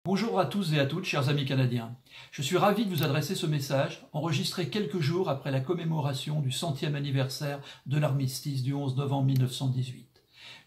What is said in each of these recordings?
Bonjour à tous et à toutes, chers amis canadiens. Je suis ravi de vous adresser ce message, enregistré quelques jours après la commémoration du 100e anniversaire de l'armistice du 11 novembre 1918.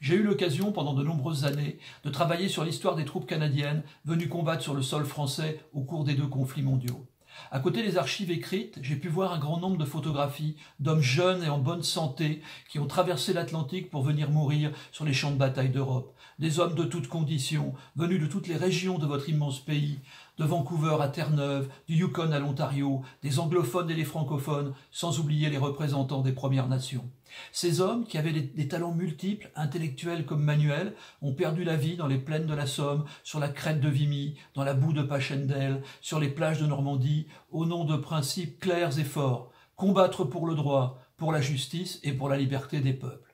J'ai eu l'occasion, pendant de nombreuses années, de travailler sur l'histoire des troupes canadiennes venues combattre sur le sol français au cours des deux conflits mondiaux. À côté des archives écrites, j'ai pu voir un grand nombre de photographies d'hommes jeunes et en bonne santé qui ont traversé l'Atlantique pour venir mourir sur les champs de bataille d'Europe. Des hommes de toutes conditions, venus de toutes les régions de votre immense pays, de Vancouver à Terre-Neuve, du Yukon à l'Ontario, des anglophones et des francophones, sans oublier les représentants des Premières Nations. Ces hommes, qui avaient des talents multiples, intellectuels comme manuels, ont perdu la vie dans les plaines de la Somme, sur la crête de Vimy, dans la boue de Passchendaele, sur les plages de Normandie, au nom de principes clairs et forts, combattre pour le droit, pour la justice et pour la liberté des peuples.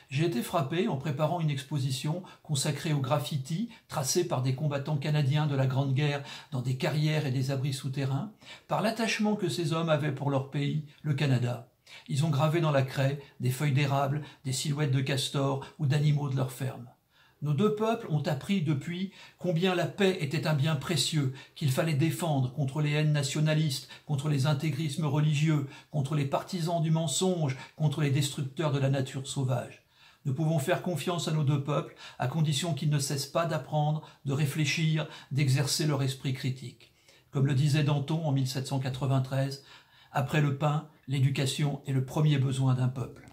J'ai été frappé en préparant une exposition consacrée aux graffitis tracés par des combattants canadiens de la Grande Guerre dans des carrières et des abris souterrains, par l'attachement que ces hommes avaient pour leur pays, le Canada. Ils ont gravé dans la craie des feuilles d'érable, des silhouettes de castors ou d'animaux de leur ferme. Nos deux peuples ont appris depuis combien la paix était un bien précieux, qu'il fallait défendre contre les haines nationalistes, contre les intégrismes religieux, contre les partisans du mensonge, contre les destructeurs de la nature sauvage. Nous pouvons faire confiance à nos deux peuples, à condition qu'ils ne cessent pas d'apprendre, de réfléchir, d'exercer leur esprit critique. Comme le disait Danton en 1793, « Après le pain, l'éducation est le premier besoin d'un peuple ».